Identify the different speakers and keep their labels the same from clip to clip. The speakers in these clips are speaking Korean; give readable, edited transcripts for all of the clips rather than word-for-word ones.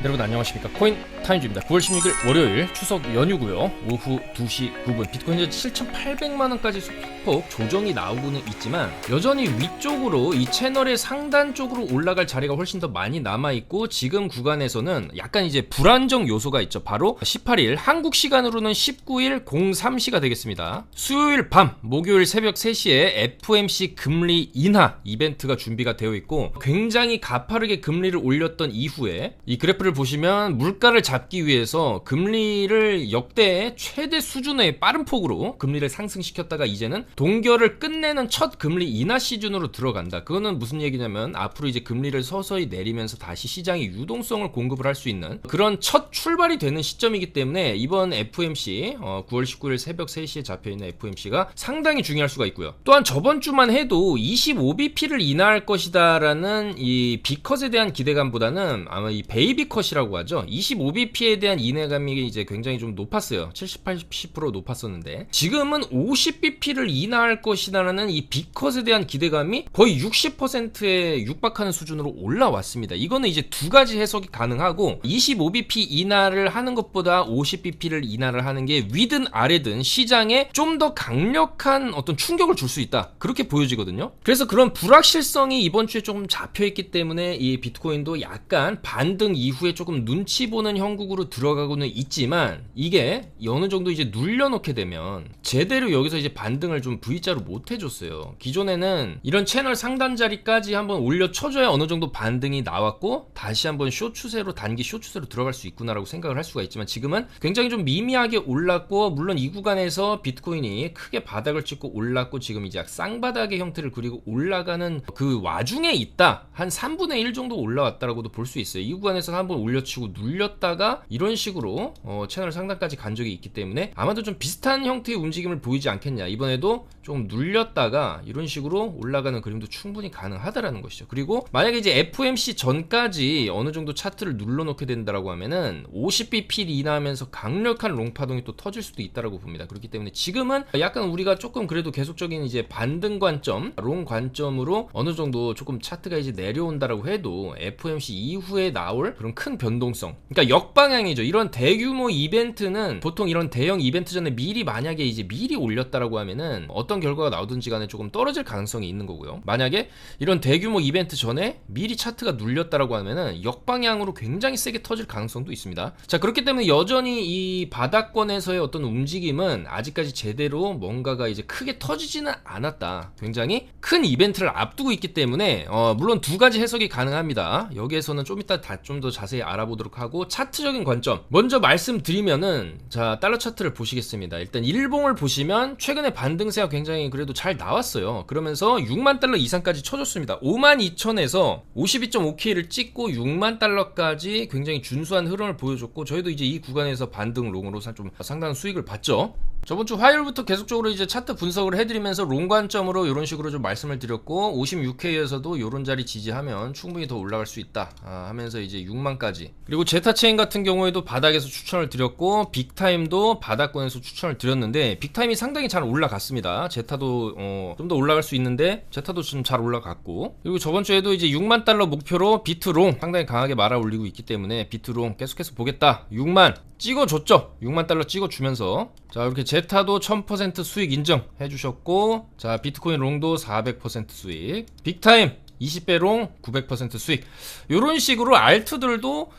Speaker 1: 여러분 안녕하십니까. 코인 타임즈입니다. 9월 16일 월요일 추석 연휴고요. 오후 2시 9분 비트코인 현재 7,800만원까지 소폭 조정이 나오고는 있지만 여전히 위쪽으로 이 채널의 상단 쪽으로 올라갈 자리가 훨씬 더 많이 남아있고, 지금 구간에서는 약간 이제 불안정 요소가 있죠. 바로 18일 한국 시간으로는 19일 03시가 되겠습니다. 수요일 밤 목요일 새벽 3시에 FOMC 금리 인하 이벤트가 준비가 되어 있고, 굉장히 가파르게 금리를 올렸던 이후에 이 그래프를 보시면 물가를 잡기 위해서 금리를 역대 최대 수준의 빠른 폭으로 금리를 상승시켰다가 이제는 동결을 끝내는 첫 금리 인하 시즌으로 들어간다. 그거는 무슨 얘기냐면 앞으로 이제 금리를 서서히 내리면서 다시 시장이 유동성을 공급을 할 수 있는 그런 첫 출발이 되는 시점이기 때문에 이번 FOMC 9월 19일 새벽 3시에 잡혀있는 FOMC가 상당히 중요할 수가 있고요. 또한 저번 주만 해도 25bp를 인하할 것이다 라는 이 B컷에 대한 기대감보다는 아마 이 베이비 컷이라고 하죠. 25bp에 대한 인하감이 이제 굉장히 좀 높았어요. 70, 80% 높았었는데 지금은 50bp를 인하할 것이라는 이 B컷에 대한 기대감이 거의 60%에 육박하는 수준으로 올라왔습니다. 이거는 이제 두 가지 해석이 가능하고, 25bp 인하를 하는 것보다 50bp를 인하를 하는 게 위든 아래든 시장에 좀 더 강력한 어떤 충격을 줄 수 있다, 그렇게 보여지거든요. 그래서 그런 불확실성이 이번 주에 조금 잡혀있기 때문에 이 비트코인도 약간 반등 이후에 조금 눈치 보는 형국으로 들어가고는 있지만, 이게 어느 정도 이제 눌려놓게 되면 제대로 여기서 이제 반등을 좀 V자로 못 해줬어요. 기존에는 이런 채널 상단 자리까지 한번 올려쳐줘야 어느 정도 반등이 나왔고 다시 한번 쇼 추세로, 단기 쇼 추세로 들어갈 수 있구나라고 생각을 할 수가 있지만, 지금은 굉장히 좀 미미하게 올랐고, 물론 이 구간에서 비트코인이 크게 바닥을 찍고 올랐고 지금 이제 쌍바닥의 형태를 그리고 올라가는 그 와중에 있다. 한 3분의 1 정도 올라왔다라고도 볼 수 있어요. 이 구간에서 한번 올려치고 눌렸다가 이런 식으로 채널 상단까지 간 적이 있기 때문에 아마도 좀 비슷한 형태의 움직임을 보이지 않겠냐. 이번에도 좀 눌렸다가 이런 식으로 올라가는 그림도 충분히 가능하다라는 것이죠. 그리고 만약에 이제 FOMC 전까지 어느 정도 차트를 눌러놓게 된다라고 하면은 50bp 인하하면서 강력한 롱파동이 또 터질 수도 있다라고 봅니다. 그렇기 때문에 지금은 약간 우리가 조금 그래도 계속적인 이제 반등 관점, 롱 관점으로 어느 정도 조금 차트가 이제 내려온다라고 해도 FOMC 이후에 나올 그런 큰 변동성, 그러니까 역방향이죠. 이런 대규모 이벤트는 보통 이런 대형 이벤트 전에 미리, 만약에 이제 미리 올렸다라고 하면은 어떤 결과가 나오든지 간에 조금 떨어질 가능성이 있는 거고요. 만약에 이런 대규모 이벤트 전에 미리 차트가 눌렸다라고 하면은 역방향으로 굉장히 세게 터질 가능성도 있습니다. 자, 그렇기 때문에 여전히 이 바닥권에서의 어떤 움직임은 아직까지 제대로 뭔가가 이제 크게 터지지는 않았다. 굉장히 큰 이벤트를 앞두고 있기 때문에 물론 두 가지 해석이 가능합니다. 여기에서는 좀 이따 좀 더 자세히 알아보도록 하고, 차트적인 관점 먼저 말씀드리면은, 자, 달러 차트를 보시겠습니다. 일단 일봉을 보시면 최근에 반등세가 굉장히 그래도 잘 나왔어요. 그러면서 6만 달러 이상까지 쳐줬습니다. 52,000에서 52.5K를 찍고 6만 달러까지 굉장히 준수한 흐름을 보여줬고, 저희도 이제 이 구간에서 반등 롱으로 좀 상당한 수익을 봤죠. 저번 주 화요일부터 계속적으로 이제 차트 분석을 해드리면서 롱 관점으로 이런 식으로 좀 말씀을 드렸고, 56K에서도 이런 자리 지지하면 충분히 더 올라갈 수 있다 하면서 이제 6만까지, 그리고 제타체인 같은 경우에도 바닥에서 추천을 드렸고, 빅타임도 바닥권에서 추천을 드렸는데 빅타임이 상당히 잘 올라갔습니다. 제타도 좀 더 올라갈 수 있는데 제타도 좀 잘 올라갔고, 그리고 저번 주에도 이제 6만 달러 목표로 비트롱 상당히 강하게 말아 올리고 있기 때문에 비트롱 계속해서 보겠다. 6만 찍어줬죠. 6만 달러 찍어주면서, 자, 이렇게 제타도 1000% 수익 인정해 주셨고, 자, 비트코인 롱도 400% 수익, 빅타임 20배 롱 900% 수익. 요런 식으로 알트들도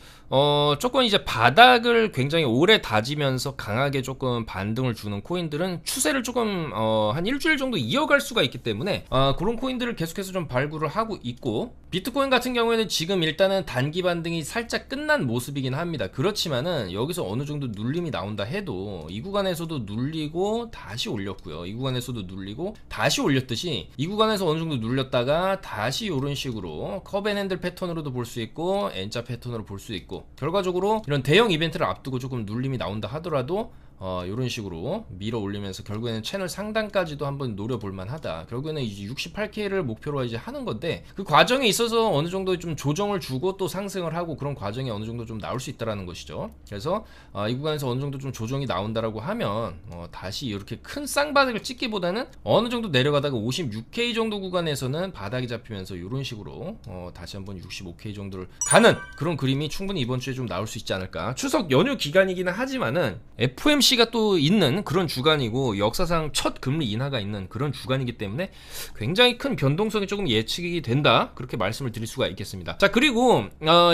Speaker 1: 조금 이제 바닥을 굉장히 오래 다지면서 강하게 조금 반등을 주는 코인들은 추세를 조금 한 일주일 정도 이어갈 수가 있기 때문에 그런 코인들을 계속해서 좀 발굴을 하고 있고, 비트코인 같은 경우에는 지금 일단은 단기 반등이 살짝 끝난 모습이긴 합니다. 그렇지만은 여기서 어느 정도 눌림이 나온다 해도 이 구간에서도 눌리고 다시 올렸고요. 이 구간에서도 눌리고 다시 올렸듯이 이 구간에서 어느 정도 눌렸다가 다시 이런 식으로 컵앤핸들 패턴으로도 볼 수 있고 N자 패턴으로 볼 수 있고, 결과적으로 이런 대형 이벤트를 앞두고 조금 눌림이 나온다 하더라도 이런 식으로 밀어 올리면서 결국에는 채널 상단까지도 한번 노려볼 만하다. 결국에는 이제 68K를 목표로 이제 하는 건데, 그 과정에 있어서 어느 정도 좀 조정을 주고 또 상승을 하고 그런 과정이 어느 정도 좀 나올 수 있다라는 것이죠. 그래서 이 구간에서 어느 정도 좀 조정이 나온다라고 하면 다시 이렇게 큰 쌍바닥을 찍기보다는 어느 정도 내려가다가 56K 정도 구간에서는 바닥이 잡히면서 이런 식으로 다시 한번 65K 정도를 가는 그런 그림이 충분히 이번 주에 좀 나올 수 있지 않을까. 추석 연휴 기간이기는 하지만은 FOMC가 또 있는 그런 주간이고 역사상 첫 금리 인하가 있는 그런 주간이기 때문에 굉장히 큰 변동성이 조금 예측이 된다, 그렇게 말씀을 드릴 수가 있겠습니다. 자, 그리고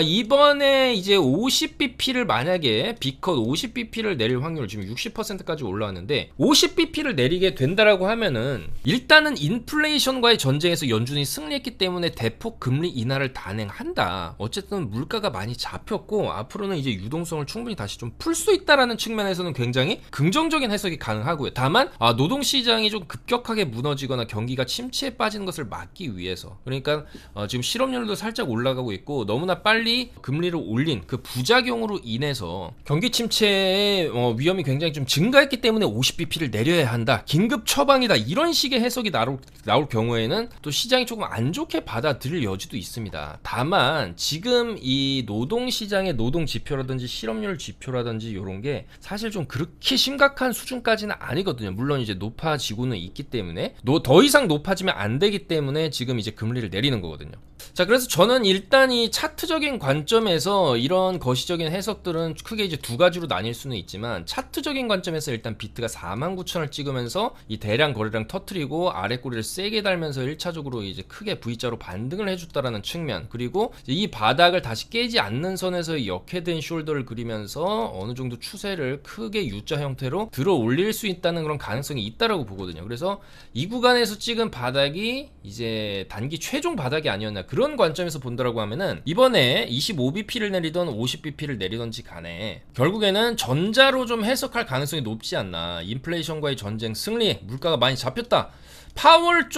Speaker 1: 이번에 이제 50bp를 만약에 비컷 50bp를 내릴 확률 지금 60%까지 올라왔는데, 50bp를 내리게 된다라고 하면은 일단은 인플레이션과의 전쟁에서 연준이 승리했기 때문에 대폭 금리 인하를 단행한다. 어쨌든 물가가 많이 잡혔고 앞으로는 이제 유동성을 충분히 다시 좀 풀 수 있다라는 측면에서는 굉장히 긍정적인 해석이 가능하고요. 다만 노동시장이 좀 급격하게 무너지거나 경기가 침체에 빠지는 것을 막기 위해서, 그러니까 지금 실업률도 살짝 올라가고 있고 너무나 빨리 금리를 올린 그 부작용으로 인해서 경기 침체의 위험이 굉장히 좀 증가했기 때문에 50bp를 내려야 한다, 긴급 처방이다, 이런 식의 해석이 나올 경우에는 또 시장이 조금 안 좋게 받아들일 여지도 있습니다. 다만 지금 이 노동시장의 노동 지표라든지 실업률 지표라든지 이런 게 사실 좀 그렇게 심각한 수준까지는 아니거든요. 물론 이제 높아지고는 있기 때문에 더 이상 높아지면 안 되기 때문에 지금 이제 금리를 내리는 거거든요. 자, 그래서 저는 일단 이 차트적인 관점에서 이런 거시적인 해석들은 크게 이제 두 가지로 나뉠 수는 있지만, 차트적인 관점에서 일단 비트가 49,000을 찍으면서 이 대량 거래량 터트리고 아래 꼬리를 세게 달면서 1차적으로 이제 크게 V자로 반등을 해줬다라는 측면, 그리고 이 바닥을 다시 깨지 않는 선에서 역헤드인 숄더를 그리면서 어느 정도 추세를 크게 U자 형태로 들어 올릴 수 있다는 그런 가능성이 있다라고 보거든요. 그래서 이 구간에서 찍은 바닥이 이제 단기 최종 바닥이 아니었나, 그런 관점에서 본다라고 하면은 이번에 25bp를 내리던 50bp를 내리던지 간에 결국에는 전자로 좀 해석할 가능성이 높지 않나. 인플레이션과의 전쟁 승리, 물가가 많이 잡혔다, 파월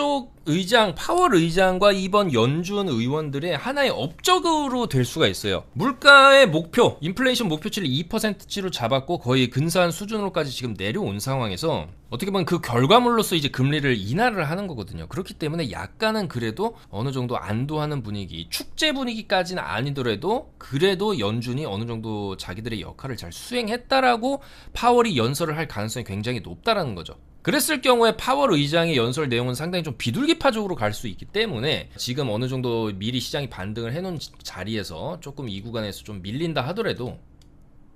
Speaker 1: 의장과 이번 연준 의원들의 하나의 업적으로 될 수가 있어요. 물가의 목표, 인플레이션 목표치를 2%치로 잡았고 거의 근사한 수준으로까지 지금 내려온 상황에서 어떻게 보면 그 결과물로서 이제 금리를 인하를 하는 거거든요. 그렇기 때문에 약간은 그래도 어느 정도 안도하는 분위기, 축제 분위기까지는 아니더라도 그래도 연준이 어느 정도 자기들의 역할을 잘 수행했다라고 파월이 연설을 할 가능성이 굉장히 높다라는 거죠. 그랬을 경우에 파월 의장의 연설 내용은 상당히 좀 비둘기파적으로 갈 수 있기 때문에 지금 어느 정도 미리 시장이 반등을 해놓은 자리에서 조금 이 구간에서 좀 밀린다 하더라도,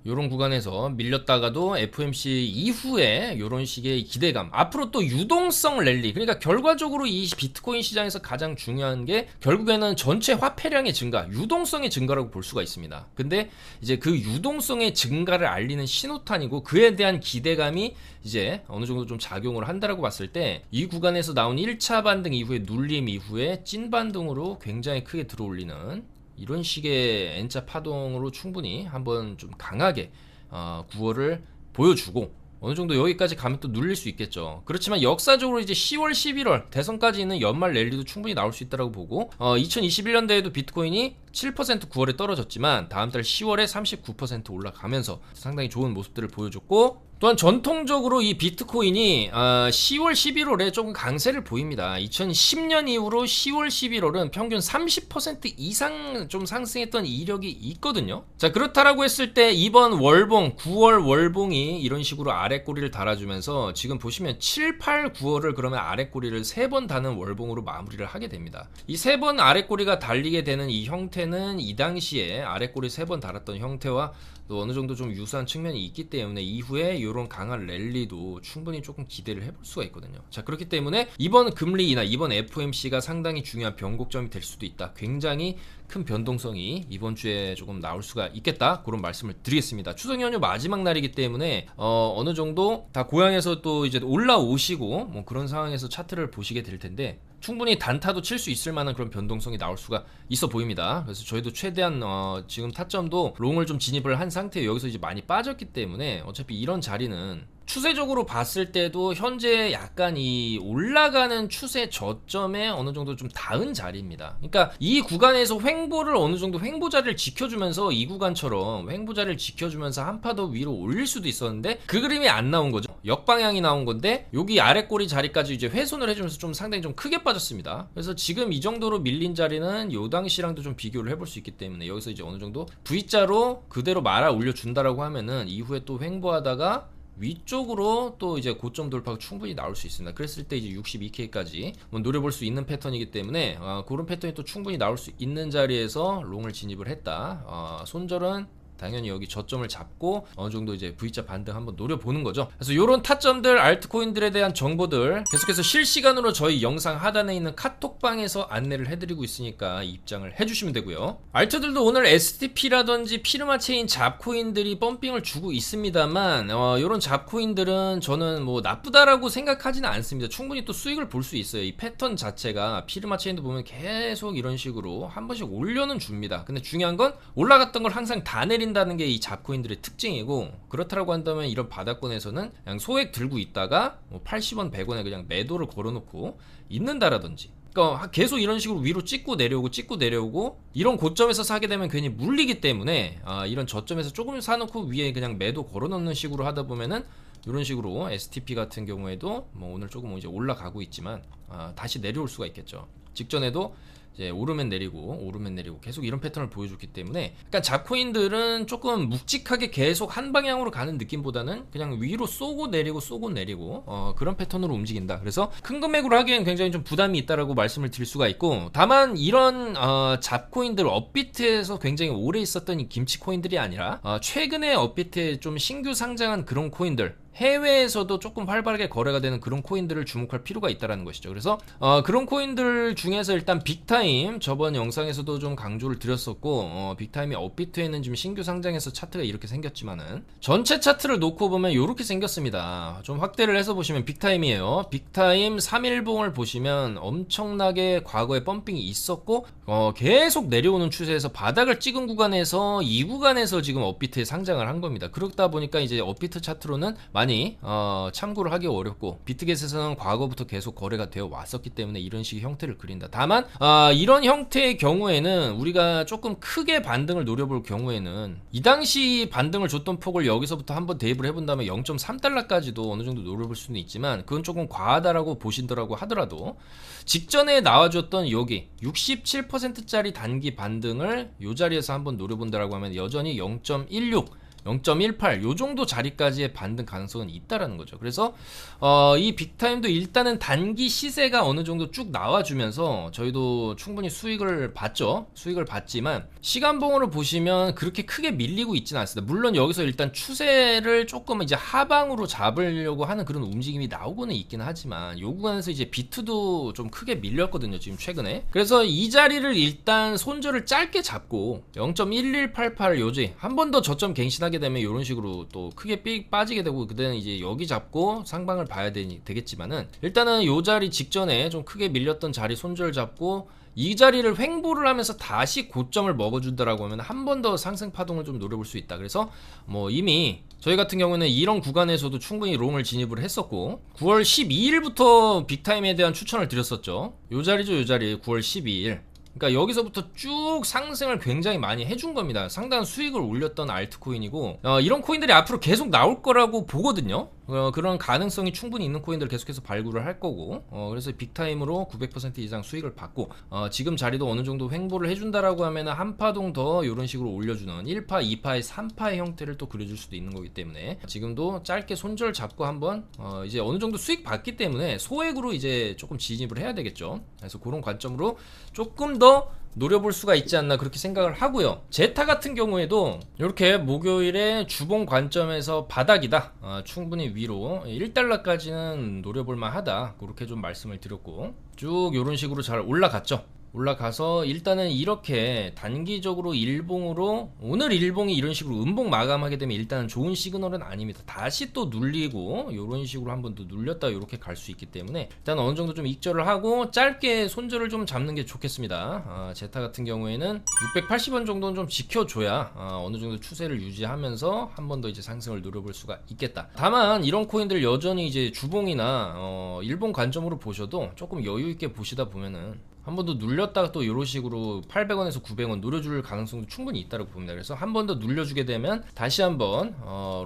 Speaker 1: 요런 구간에서 밀렸다가도 FOMC 이후에 요런 식의 기대감, 앞으로 또 유동성 랠리, 그러니까 결과적으로 이 비트코인 시장에서 가장 중요한 게 결국에는 전체 화폐량의 증가, 유동성의 증가라고 볼 수가 있습니다. 근데 이제 그 유동성의 증가를 알리는 신호탄이고, 그에 대한 기대감이 이제 어느 정도 좀 작용을 한다라고 봤을 때 이 구간에서 나온 1차 반등 이후에 눌림 이후에 찐 반등으로 굉장히 크게 들어올리는 이런 식의 N자 파동으로 충분히 한번 좀 강하게 9월을 보여주고 어느 정도 여기까지 가면 또 눌릴 수 있겠죠. 그렇지만 역사적으로 이제 10월, 11월 대선까지 있는 연말 랠리도 충분히 나올 수 있다고 보고, 2021년도에도 비트코인이 7% 9월에 떨어졌지만 다음 달 10월에 39% 올라가면서 상당히 좋은 모습들을 보여줬고, 또한 전통적으로 이 비트코인이 10월, 11월에 조금 강세를 보입니다. 2010년 이후로 10월, 11월은 평균 30% 이상 좀 상승했던 이력이 있거든요. 자, 그렇다라고 했을 때 이번 월봉, 9월 월봉이 이런 식으로 아래 꼬리를 달아주면서 지금 보시면 7, 8, 9월을 그러면 아래 꼬리를 3번 다는 월봉으로 마무리를 하게 됩니다. 이 3번 아래 꼬리가 달리게 되는 이 형태는 이 당시에 아래 꼬리 3번 달았던 형태와 또 어느 정도 좀 유사한 측면이 있기 때문에 이후에 이런 강한 랠리도 충분히 조금 기대를 해볼 수가 있거든요. 자, 그렇기 때문에 이번 금리 인하, 이번 FOMC가 상당히 중요한 변곡점이 될 수도 있다. 굉장히 큰 변동성이 이번 주에 조금 나올 수가 있겠다, 그런 말씀을 드리겠습니다. 추석 연휴 마지막 날이기 때문에 어느 정도 다 고향에서 또 이제 올라오시고 뭐 그런 상황에서 차트를 보시게 될 텐데 충분히 단타도 칠 수 있을 만한 그런 변동성이 나올 수가 있어 보입니다. 그래서 저희도 최대한 지금 타점도 롱을 좀 진입을 한 상태에 여기서 이제 많이 빠졌기 때문에 어차피 이런 자리는 추세적으로 봤을 때도 현재 약간 이 올라가는 추세 저점에 어느 정도 좀 닿은 자리입니다. 그러니까 이 구간에서 횡보를 어느 정도 횡보 자리를 지켜주면서 이 구간처럼 횡보 자리를 지켜주면서 한 파 더 위로 올릴 수도 있었는데 그 그림이 안 나온 거죠. 역방향이 나온 건데 여기 아래 꼬리 자리까지 이제 훼손을 해주면서 좀 상당히 좀 크게 빠졌습니다. 그래서 지금 이 정도로 밀린 자리는 요 당시랑도 좀 비교를 해볼 수 있기 때문에 여기서 이제 어느 정도 V자로 그대로 말아 올려준다라고 하면은 이후에 또 횡보하다가 위쪽으로 또 이제 고점 돌파가 충분히 나올 수 있습니다. 그랬을 때 이제 62K까지 노려볼 수 있는 패턴이기 때문에 그런 패턴이 또 충분히 나올 수 있는 자리에서 롱을 진입을 했다. 손절은 당연히 여기 저점을 잡고 어느 정도 이제 V자 반등 한번 노려보는 거죠. 그래서 이런 타점들, 알트코인들에 대한 정보들 계속해서 실시간으로 저희 영상 하단에 있는 카톡방에서 안내를 해드리고 있으니까 입장을 해주시면 되고요. 알트들도 오늘 STP라든지 피르마체인 잡코인들이 펌핑을 주고 있습니다만 이런 잡코인들은 저는 뭐 나쁘다라고 생각하지는 않습니다. 충분히 또 수익을 볼 수 있어요. 이 패턴 자체가 피르마체인도 보면 계속 이런 식으로 한 번씩 올려는 줍니다. 근데 중요한 건 올라갔던 걸 항상 다 내린다는 게 이 잡코인들의 특징이고, 그렇다고 한다면 이런 바닥권에서는 그냥 소액 들고 있다가 뭐 80원 100원에 그냥 매도를 걸어놓고 있는다라든지, 그러니까 계속 이런 식으로 위로 찍고 내려오고 이런 고점에서 사게 되면 괜히 물리기 때문에 이런 저점에서 조금 사놓고 위에 그냥 매도 걸어놓는 식으로 하다 보면은 이런 식으로 STP 같은 경우에도 뭐 오늘 조금 이제 올라가고 있지만 다시 내려올 수가 있겠죠. 직전에도 이제 오르면 내리고 계속 이런 패턴을 보여줬기 때문에, 그러니까 잡코인들은 조금 묵직하게 계속 한 방향으로 가는 느낌보다는 그냥 위로 쏘고 내리고 그런 패턴으로 움직인다. 그래서 큰 금액으로 하기엔 굉장히 좀 부담이 있다라고 말씀을 드릴 수가 있고, 다만 이런 잡코인들 업비트에서 굉장히 오래 있었던 이 김치 코인들이 아니라 최근에 업비트에 좀 신규 상장한 그런 코인들, 해외에서도 조금 활발하게 거래가 되는 그런 코인들을 주목할 필요가 있다는 것이죠. 그래서 그런 코인들 중에서 일단 빅타임, 저번 영상에서도 좀 강조를 드렸었고, 빅타임이 업비트에는 지금 신규 상장해서 차트가 이렇게 생겼지만은 전체 차트를 놓고 보면 이렇게 생겼습니다. 좀 확대를 해서 보시면 빅타임이에요. 빅타임 3일봉을 보시면 엄청나게 과거에 펌핑이 있었고 계속 내려오는 추세에서 바닥을 찍은 구간에서 이 구간에서 지금 업비트에 상장을 한 겁니다. 그렇다 보니까 이제 업비트 차트로는 많이 참고를 하기 어렵고, 비트겟에서는 과거부터 계속 거래가 되어 왔었기 때문에 이런 식의 형태를 그린다. 다만 이런 형태의 경우에는 우리가 조금 크게 반등을 노려볼 경우에는 이 당시 반등을 줬던 폭을 여기서부터 한번 대입을 해본다면 0.3달러까지도 어느 정도 노려볼 수는 있지만, 그건 조금 과하다라고 보신다라고 하더라도 직전에 나와줬던 여기 67%짜리 단기 반등을 이 자리에서 한번 노려본다라고 하면 여전히 0.16 0.18 요 정도 자리까지의 반등 가능성은 있다라는 거죠. 그래서 이 빅타임도 일단은 단기 시세가 어느 정도 쭉 나와주면서 저희도 충분히 수익을 봤죠. 수익을 봤지만 시간봉으로 보시면 그렇게 크게 밀리고 있지는 않습니다. 물론 여기서 일단 추세를 조금 이제 하방으로 잡으려고 하는 그런 움직임이 나오고는 있긴 하지만, 요 구간에서 이제 비트도 좀 크게 밀렸거든요, 지금 최근에. 그래서 이 자리를 일단 손절을 짧게 잡고 0.1188 요지 한 번 더 저점 갱신하게 되면 이런 식으로 또 크게 삑 빠지게 되고, 그때는 이제 여기 잡고 상방을 봐야 되겠지만은, 일단은 요 자리 직전에 좀 크게 밀렸던 자리 손절 잡고 이 자리를 횡보를 하면서 다시 고점을 먹어준다라고 하면 한 번 더 상승 파동을 좀 노려볼 수 있다. 그래서 뭐 이미 저희 같은 경우는 이런 구간에서도 충분히 롱을 진입을 했었고, 9월 12일부터 빅타임에 대한 추천을 드렸었죠. 요 자리죠, 요 자리 9월 12일. 그러니까 여기서부터 쭉 상승을 굉장히 많이 해준 겁니다. 상당한 수익을 올렸던 알트코인이고, 이런 코인들이 앞으로 계속 나올 거라고 보거든요. 그런 가능성이 충분히 있는 코인들 계속해서 발굴을 할 거고, 그래서 빅타임으로 900% 이상 수익을 받고, 지금 자리도 어느 정도 횡보를 해준다라고 하면 한 파동 더 이런 식으로 올려주는 1파, 2파의 3파의 형태를 또 그려줄 수도 있는 거기 때문에, 지금도 짧게 손절 잡고 한번 이제 어느 정도 수익 받기 때문에 소액으로 이제 조금 진입을 해야 되겠죠. 그래서 그런 관점으로 조금 더 노려볼 수가 있지 않나 그렇게 생각을 하고요. 제타 같은 경우에도 이렇게 목요일에 주봉 관점에서 바닥이다, 충분히 위로 1달러까지는 노려볼 만하다, 그렇게 좀 말씀을 드렸고, 쭉 이런 식으로 잘 올라갔죠. 올라가서 일단은 이렇게 단기적으로 일봉으로 오늘 일봉이 이런 식으로 음봉 마감하게 되면 일단은 좋은 시그널은 아닙니다. 다시 또 눌리고 이런 식으로 한번 또 눌렸다 이렇게 갈 수 있기 때문에 일단 어느 정도 좀 익절을 하고 짧게 손절을 좀 잡는 게 좋겠습니다. 제타 같은 경우에는 680원 정도는 좀 지켜줘야 어느 정도 추세를 유지하면서 한 번 더 이제 상승을 노려볼 수가 있겠다. 다만 이런 코인들 여전히 이제 주봉이나 일봉 관점으로 보셔도 조금 여유 있게 보시다 보면은 한 번 더 눌렸다가 또 이런 식으로 800원에서 900원 노려줄 가능성도 충분히 있다고 봅니다. 그래서 한 번 더 눌려주게 되면 다시 한번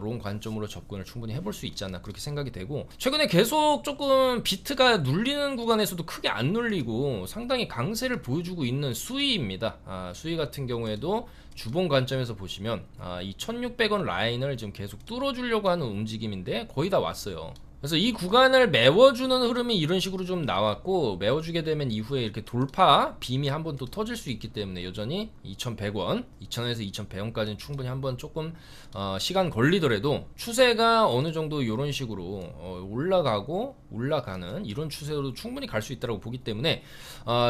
Speaker 1: 롱 관점으로 접근을 충분히 해볼 수 있지 않나 그렇게 생각이 되고, 최근에 계속 조금 비트가 눌리는 구간에서도 크게 안 눌리고 상당히 강세를 보여주고 있는 수위입니다. 수위 같은 경우에도 주봉 관점에서 보시면 이 1600원 라인을 지금 계속 뚫어주려고 하는 움직임인데 거의 다 왔어요. 그래서 이 구간을 메워주는 흐름이 이런 식으로 좀 나왔고, 메워주게 되면 이후에 이렇게 돌파 빔이 한 번 또 터질 수 있기 때문에 여전히 2100원 2000원에서 2100원까지는 충분히 한번 조금 시간 걸리더라도 추세가 어느 정도 이런 식으로 올라가고 올라가는 이런 추세로 충분히 갈 수 있다고 보기 때문에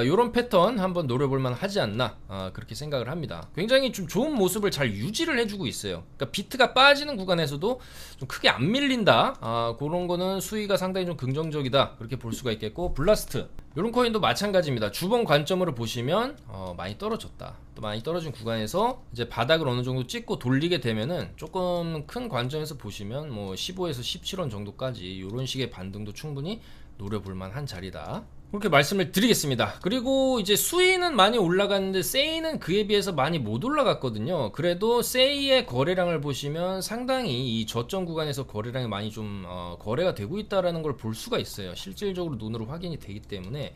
Speaker 1: 이런 패턴 한번 노려볼만 하지 않나 그렇게 생각을 합니다. 굉장히 좀 좋은 모습을 잘 유지를 해주고 있어요. 그러니까 비트가 빠지는 구간에서도 좀 크게 안 밀린다, 그런 거는 수위가 상당히 좀 긍정적이다 그렇게 볼 수가 있겠고, 블라스트 이런 코인도 마찬가지입니다. 주봉 관점으로 보시면 많이 떨어졌다. 또 많이 떨어진 구간에서 이제 바닥을 어느 정도 찍고 돌리게 되면은 조금 큰 관점에서 보시면 뭐 15에서 17원 정도까지 이런 식의 반등도 충분히 노려볼 만한 자리다, 그렇게 말씀을 드리겠습니다. 그리고 이제 수위는 많이 올라갔는데 세이는 그에 비해서 많이 못 올라갔거든요. 그래도 세이의 거래량을 보시면 상당히 이 저점 구간에서 거래량이 많이 좀 거래가 되고 있다라는 걸 볼 수가 있어요. 실질적으로 눈으로 확인이 되기 때문에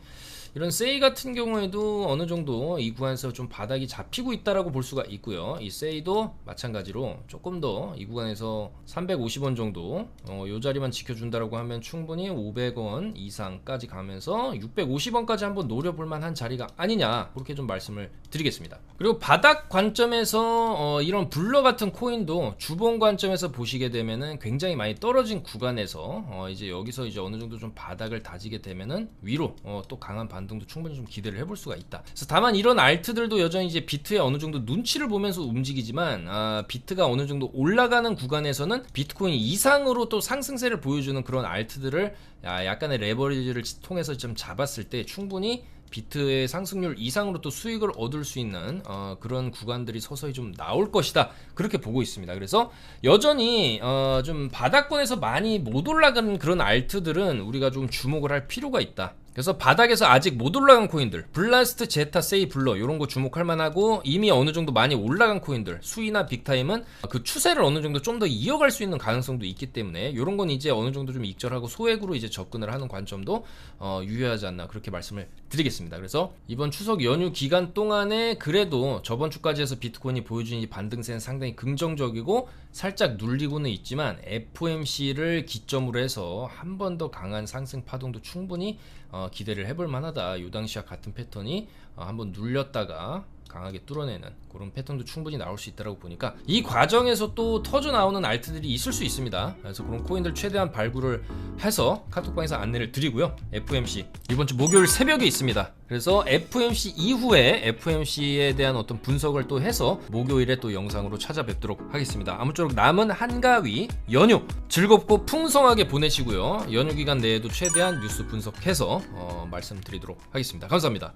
Speaker 1: 이런 세이 같은 경우에도 어느 정도 이 구간에서 좀 바닥이 잡히고 있다라고 볼 수가 있고요. 이 세이도 마찬가지로 조금 더 이 구간에서 350원 정도 요 자리만 지켜준다라고 하면 충분히 500원 이상까지 가면서 650원까지 한번 노려볼 만한 자리가 아니냐 그렇게 좀 말씀을 드리겠습니다. 그리고 바닥 관점에서 이런 블러 같은 코인도 주봉 관점에서 보시게 되면은 굉장히 많이 떨어진 구간에서 이제 여기서 이제 어느 정도 좀 바닥을 다지게 되면은 위로 또 강한 반등도 충분히 좀 기대를 해볼 수가 있다. 그래서 다만 이런 알트들도 여전히 이제 비트에 어느 정도 눈치를 보면서 움직이지만 비트가 어느 정도 올라가는 구간에서는 비트코인 이상으로 또 상승세를 보여주는 그런 알트들을 약간의 레버리지를 통해서 좀 잡았을 때 충분히 비트의 상승률 이상으로 또 수익을 얻을 수 있는 그런 구간들이 서서히 좀 나올 것이다 그렇게 보고 있습니다. 그래서 여전히 좀 바닥권에서 많이 못 올라가는 그런 알트들은 우리가 좀 주목을 할 필요가 있다. 그래서 바닥에서 아직 못 올라간 코인들, 블라스트, 제타, 세이, 블러 이런 거 주목할 만하고, 이미 어느 정도 많이 올라간 코인들, 수이나 빅타임은 그 추세를 어느 정도 좀 더 이어갈 수 있는 가능성도 있기 때문에 이런 건 이제 어느 정도 좀 익절하고 소액으로 이제 접근을 하는 관점도 유효하지 않나 그렇게 말씀을 드리겠습니다. 그래서 이번 추석 연휴 기간 동안에 그래도 저번 주까지 해서 비트코인이 보여준 이 반등세는 상당히 긍정적이고 살짝 눌리고는 있지만 FOMC를 기점으로 해서 한 번 더 강한 상승 파동도 충분히 기대를 해볼 만하다. 요 당시와 같은 패턴이 한번 눌렸다가 강하게 뚫어내는 그런 패턴도 충분히 나올 수 있다고 보니까 이 과정에서 또 터져 나오는 알트들이 있을 수 있습니다. 그래서 그런 코인들 최대한 발굴을 해서 카톡방에서 안내를 드리고요. FOMC 이번 주 목요일 새벽에 있습니다. 그래서 FOMC 이후에 FOMC에 대한 어떤 분석을 또 해서 목요일에 또 영상으로 찾아뵙도록 하겠습니다. 아무쪼록 남은 한가위 연휴 즐겁고 풍성하게 보내시고요. 연휴 기간 내에도 최대한 뉴스 분석해서 말씀드리도록 하겠습니다. 감사합니다.